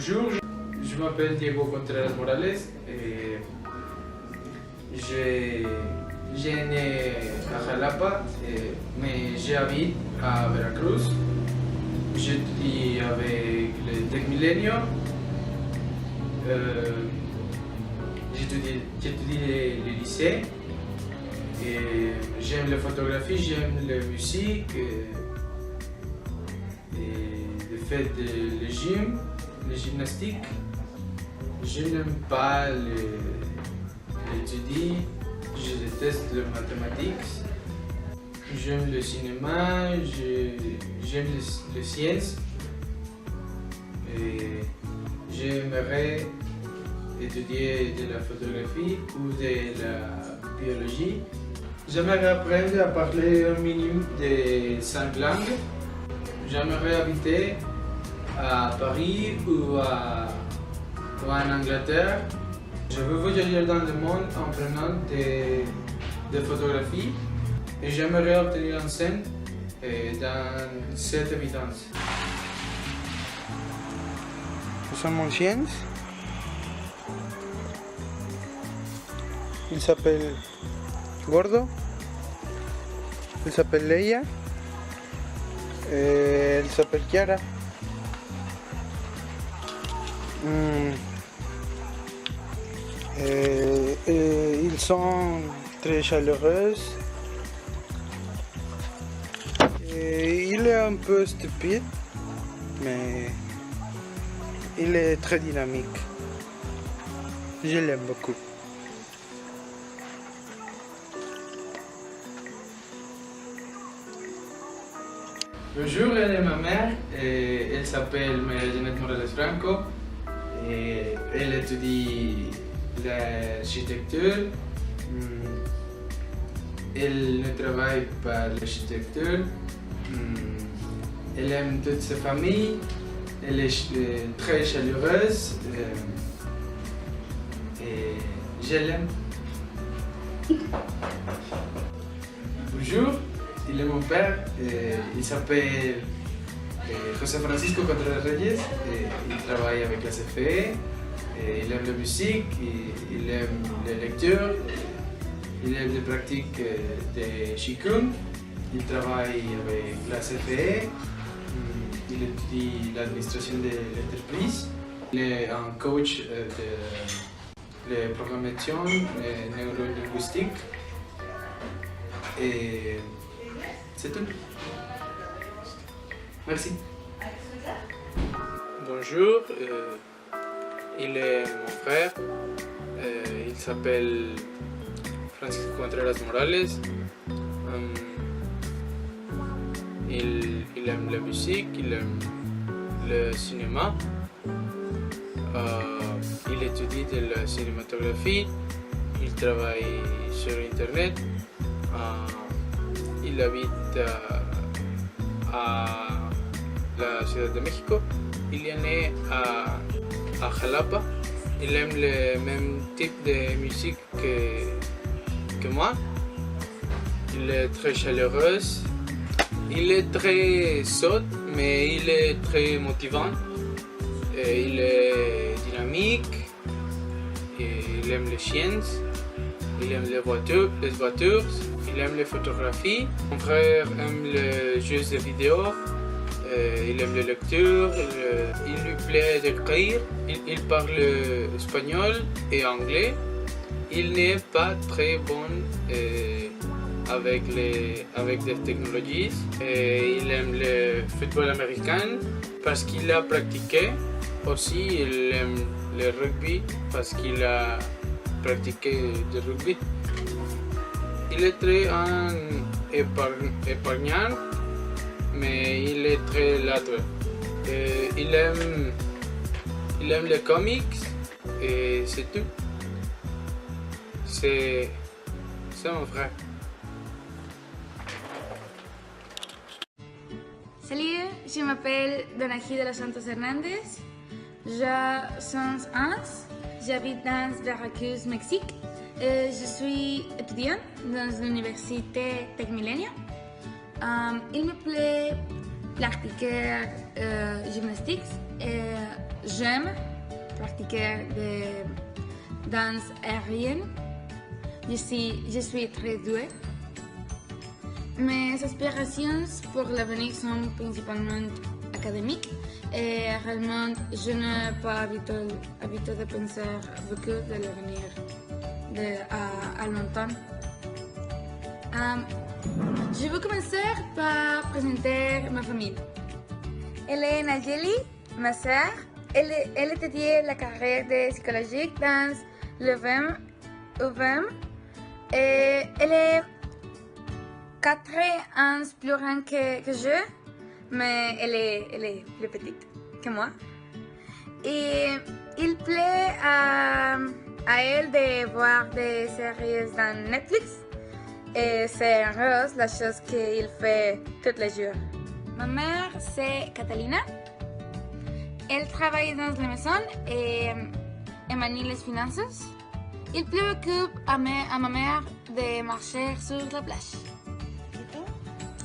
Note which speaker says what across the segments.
Speaker 1: Bonjour, je m'appelle Diego Contreras Morales et j'ai né à Jalapa, mais j'habite à Veracruz. J'étudie avec le Tec Milenio. J'étudie le lycée. Et j'aime la photographie, j'aime la musique, et le fait de le gym, la gymnastique. Je n'aime pas l'étudier, je déteste les mathématiques. J'aime le cinéma, j'aime les sciences. Et j'aimerais étudier de la photographie ou de la biologie. J'aimerais apprendre à parler un minimum de 5 langues. J'aimerais habiter à Paris ou en Angleterre. Je veux voyager dans le monde en prenant des photographies et j'aimerais obtenir une scène dans cette évidence.
Speaker 2: Ce sont mon chien. Il s'appelle Gordo. Il s'appelle Leia. Elle s'appelle Chiara. Ils sont très chaleureux. Il est un peu stupide, mais il est très dynamique. Je l'aime beaucoup.
Speaker 1: Bonjour, elle est ma mère, et elle s'appelle Maria Janet Morales Franco et elle étudie l'architecture. Elle ne travaille pas l'architecture. Elle aime toute sa famille, elle est très chaleureuse et je l'aime. Bonjour. Il est mon père, il s'appelle José Francisco Contreras Reyes, il travaille avec la CFE, il aime la musique, il aime la lecture, il aime les pratiques de Qigong, il travaille avec la CFE, il étudie l'administration de l'entreprise, il est un coach de programmation neurolinguistique. Et c'est tout. Merci.
Speaker 3: Bonjour, il est mon frère. Il s'appelle Francisco Contreras Morales. Il aime la musique, il aime le cinéma. Il étudie de la cinématographie. Il travaille sur Internet. Il habite à la Ciudad de México. Il est né à Jalapa. Il aime le même type de musique que moi. Il est très chaleureux. Il est très sot, mais il est très motivant. Et il est dynamique. Et il aime les chiens. Il aime les voitures. Il aime les photographies. Mon frère aime les jeux de vidéo. Il aime les lectures. Il lui plaît d'écrire. Il parle espagnol et anglais. Il n'est pas très bon avec des technologies. Il aime le football américain parce qu'il a pratiqué. Aussi, il aime le rugby parce qu'il a pratiqué du rugby. Il est très épargnant, mais il est très ladreux. Il aime les comics et c'est tout. C'est mon frère.
Speaker 4: Salut, je m'appelle Donají de los Santos Hernández. J'ai 100 ans, j'habite dans Veracruz, Mexique. Je suis étudiante dans l'université Tec Milenio. Il me plaît pratiquer gymnastique j'aime pratiquer des danses aériennes. Je suis très douée. Mes aspirations pour l'avenir sont principalement académiques et réellement je n'ai pas habitué de penser beaucoup de l'avenir à longtemps. Je vais commencer par présenter ma famille. Elle est Nageli, ma sœur. Elle étudie la carrière de psychologie dans l'UVM. Et elle est 4 ans plus grande que je, mais elle est plus petite que moi. Et il plaît à elle de voir des séries dans Netflix. Et c'est heureuse la chose qu'il fait tous les jours. Ma mère, c'est Catalina. Elle travaille dans la maison et manie les finances. Il préoccupe à ma mère de marcher sur la plage.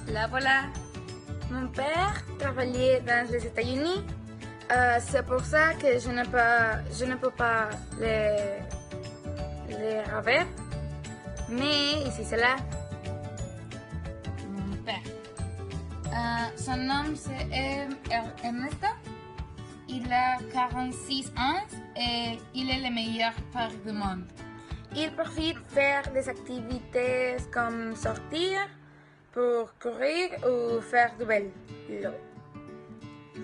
Speaker 4: Là voilà. Mon père travaillait dans les États-Unis. C'est pour ça que je ne peux pas les revoir. Mais ici c'est là. Mon père. Son nom c'est Ernesto. Il a 46 ans et il est le meilleur père du monde. Il profite de faire des activités comme sortir pour courir ou faire du vélo.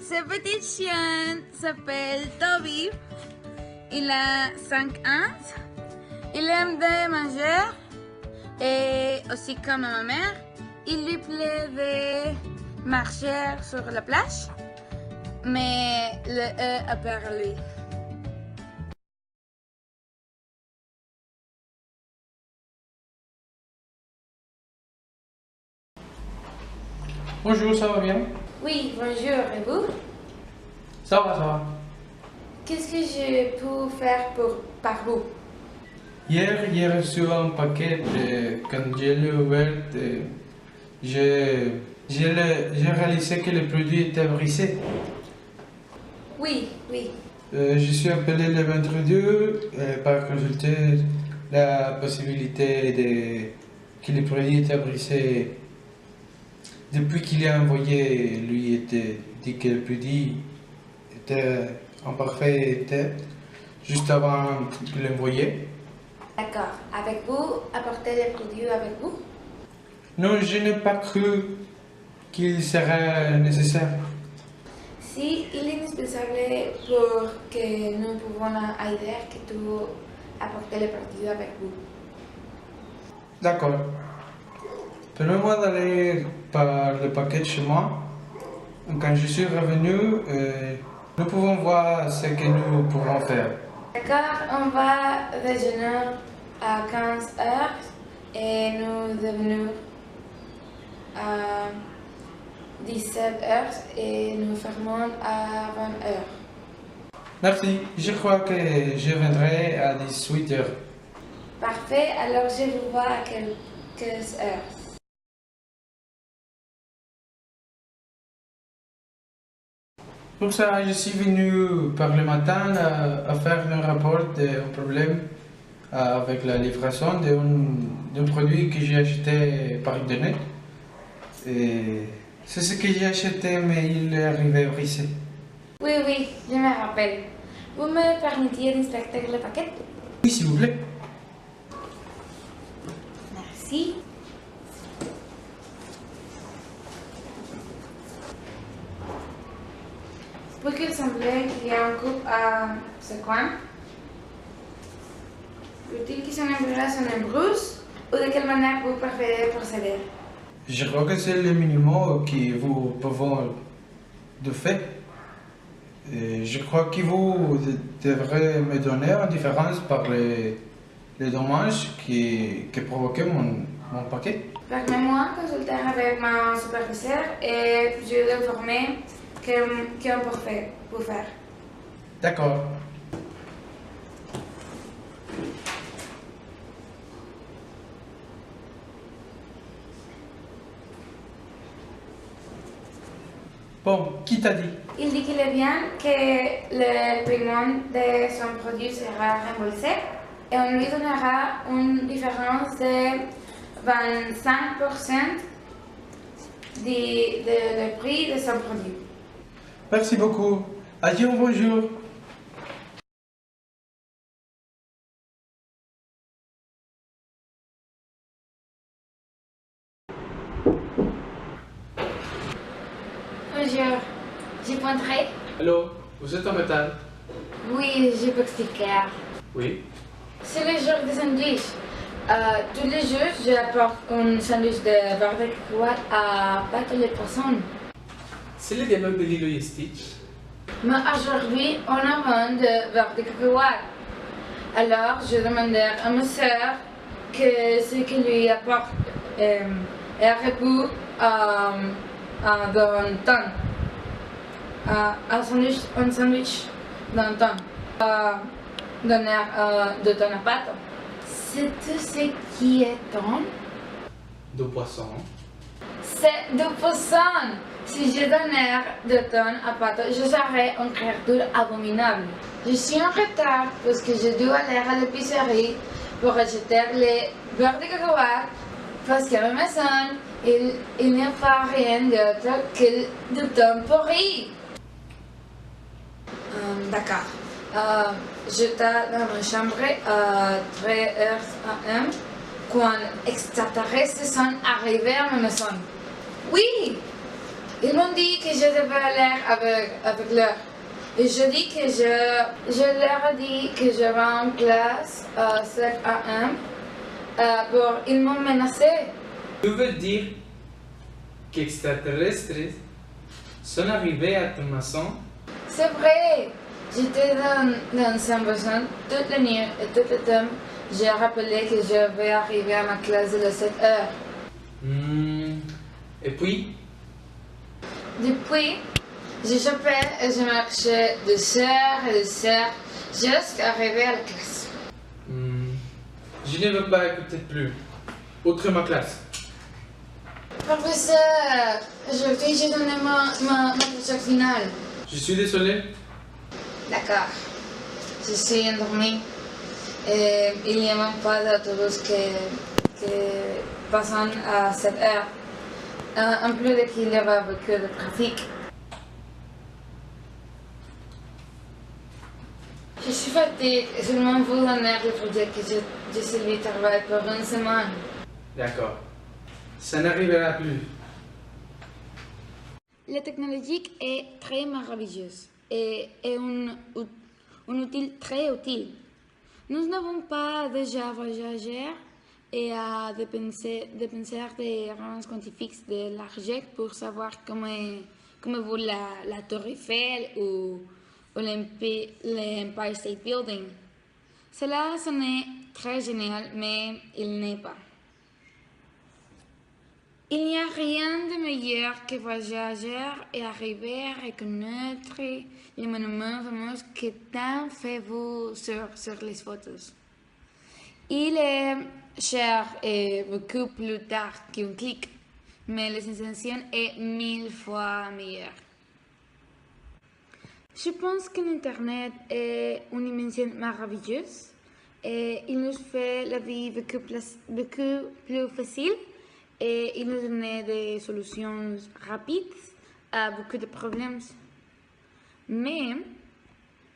Speaker 4: Ce petit chien s'appelle Toby. Il a 5 ans. Il aime de manger et aussi comme ma mère, il lui plaît de marcher sur la plage. Mais le a peur à lui.
Speaker 3: Bonjour, ça va bien?
Speaker 4: Oui, bonjour, et vous?
Speaker 3: Ça va, ça va.
Speaker 4: Qu'est-ce que je peux faire par vous?
Speaker 1: Hier, j'ai reçu un paquet. Quand je l'ai ouvert, j'ai réalisé que le produit était brisé.
Speaker 4: Oui.
Speaker 1: Je suis appelé le vendredi par consulter la possibilité que le produit était brisé. Depuis qu'il a envoyé, lui était dit que le produit était en parfait état juste avant de l'envoyer.
Speaker 4: D'accord. Avec vous, apportez les produits avec vous?
Speaker 1: Non, je n'ai pas cru qu'il serait nécessaire.
Speaker 4: Si il est indispensable pour que nous pouvons aider, que tu apportes les produits avec vous.
Speaker 1: D'accord. Permets-moi d'aller par le paquet chez moi. Quand je suis revenu, nous pouvons voir ce que nous pouvons faire.
Speaker 4: D'accord, on va déjeuner à 15 heures et nous devenons à 17 heures et nous fermons à 20 heures.
Speaker 1: Merci. Je crois que je viendrai à 18 heures.
Speaker 4: Parfait, alors je vous vois à quelques heures.
Speaker 1: Pour ça, je suis venu par le matin à faire un rapport d'un problème avec la livraison d'un produit que j'ai acheté par internet. Et c'est ce que j'ai acheté, mais il est arrivé brisé.
Speaker 4: Oui, je me rappelle. Vous me permettiez d'inspecter le paquet?
Speaker 1: Oui, s'il vous plaît.
Speaker 4: Merci. Pour qu'il semblait qu'il y a un couple à ce coin, peut-il que son embryon son embrousse ou de quelle manière vous préférez procéder?
Speaker 1: Je crois que c'est le minimum que vous pouvez de faire. Et je crois que vous devrez me donner en différence par les dommages que provoquait mon paquet.
Speaker 4: Permettez-moi de consulter avec mon superviseur et je vais l'informer qu'on peut faire.
Speaker 1: D'accord. Bon, qui t'a dit?
Speaker 4: Il dit qu'il est bien que le paiement de son produit sera remboursé et on lui donnera une différence de 25% du prix de son produit.
Speaker 1: Merci beaucoup. Adieu, bonjour.
Speaker 4: Bonjour, je peux entrer?
Speaker 1: Allô, vous êtes en métal?
Speaker 4: Oui, je peux expliquer.
Speaker 1: Oui.
Speaker 4: C'est le jour des sandwichs. Tous les jours, je apporte un sandwich de beurre de cacahuète à pâte de poisson.
Speaker 1: C'est le diamant de Lilo et Stitch.
Speaker 4: Mais aujourd'hui, on a besoin de beurre de cacahuète. Alors, je demandais à ma soeur que ce qu'il lui apporte est repos dans un temps. Un sandwich dans un temps. Donner 2 tonnes à pâte. C'est tout ce qui est ton.
Speaker 1: De poisson.
Speaker 4: C'est 2 personnes. Si je donnais 2 tonnes à pâte, je serais une créature abominable. Je suis en retard parce que je dois aller à l'épicerie pour acheter les beurre de cacahuète parce qu'à la maison, il n'y a pas rien d'autre que 2 tonnes pourries. D'accord. J'étais dans ma chambre à 3 AM quand extraterrestres sont arrivés à ma maison. Oui! Ils m'ont dit que je devais aller avec leur. Et je dis que je leur ai dit que je vais en classe à 7 AM. Ils m'ont menacé.
Speaker 1: Tu veux dire qu'extraterrestres sont arrivés à ta maison?
Speaker 4: C'est vrai. J'étais dans sa maison toute la nuit et tout le temps. J'ai rappelé que je vais arriver à ma classe de 7 heures.
Speaker 1: Et puis?
Speaker 4: Depuis, j'ai chopé et je marchais de sœur et de sœur jusqu'à arriver à la classe.
Speaker 1: Je ne veux pas écouter plus. Autre ma classe.
Speaker 4: Professeur, aujourd'hui j'ai donné ma leçon finale.
Speaker 1: Je suis désolé.
Speaker 4: D'accord. Je suis endormie. Et il n'y a même pas d'autobus qui passe à 7 heures. En plus de qu'il y avait beaucoup de trafic. Je suis fatiguée et seulement vous donner le projet que je suis travailler pour une semaine.
Speaker 1: D'accord. Ça n'arrivera plus.
Speaker 4: La technologie est très merveilleuse et est un outil très utile. Nous n'avons pas déjà voyagé et à dépenser des rangs scientifiques de l'argent pour savoir comment vaut la Tour Eiffel ou l'Empire State Building. Cela sonnait très génial, mais il n'est pas. Il n'y a rien de meilleur que voyager et arriver à reconnaître les monuments fameux que tant faites-vous sur les photos. Il est cher et beaucoup plus tard qu'un clic, mais la sensation est 1000 fois meilleure. Je pense que l'Internet est une invention merveilleuse et il nous fait la vie beaucoup plus facile. Et il nous donne des solutions rapides à beaucoup de problèmes. Mais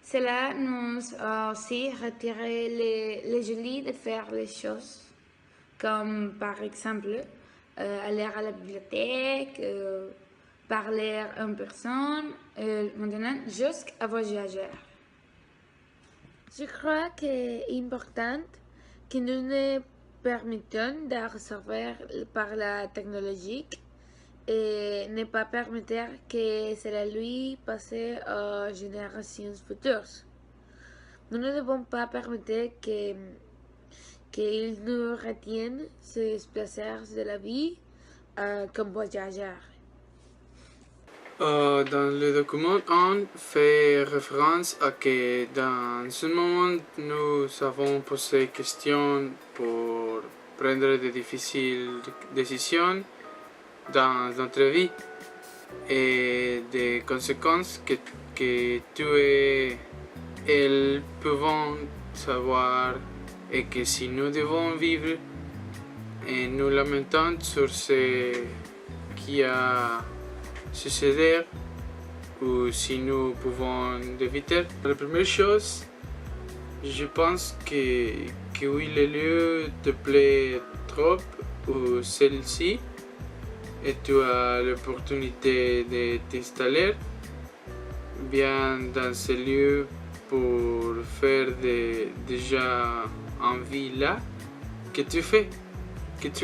Speaker 4: cela nous a aussi retiré les jolis de faire les choses, comme par exemple aller à la bibliothèque, parler en personne, maintenant jusqu'à voyager. Je crois qu'il est important que nous ne permettons de recevoir par la technologie et ne pas permettre que cela lui passe aux générations futures. Nous ne devons pas permettre qu'ils nous retiennent ces plaisirs de la vie comme voyageurs.
Speaker 3: Dans le document, on fait référence à que dans ce moment, nous avons posé questions pour prendre de difficiles décisions dans notre vie. et des conséquences que tu et elles peuvent savoir et que si nous devons vivre et nous lamentons sur ce qui a succédé ou si nous pouvons l'éviter. La première chose, je pense que oui, le lieu te plaît trop ou celle-ci et tu as l'opportunité de t'installer bien dans ce lieu pour faire déjà envie là que tu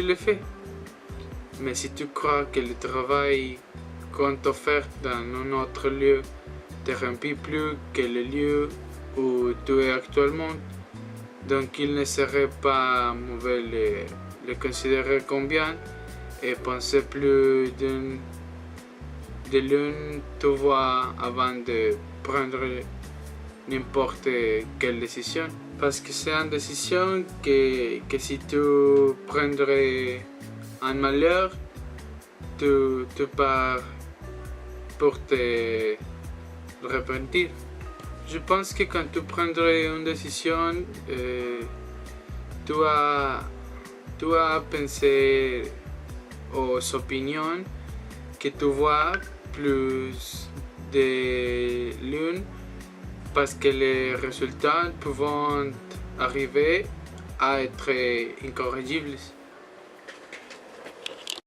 Speaker 3: le fais. Mais si tu crois que le travail qu'on t'offre dans un autre lieu te remplit plus que le lieu où tu es actuellement, donc il ne serait pas mauvais le considérer comme bien et penser plus de l'une te voit avant de prendre n'importe quelle décision. Parce que c'est une décision que si tu prendrais un malheur, tu pars pour te repentir. Je pense que quand tu prendrais une décision, tu as pensé aux opinions que tu vois plus de l'une parce que les résultats peuvent arriver à être incorrigibles.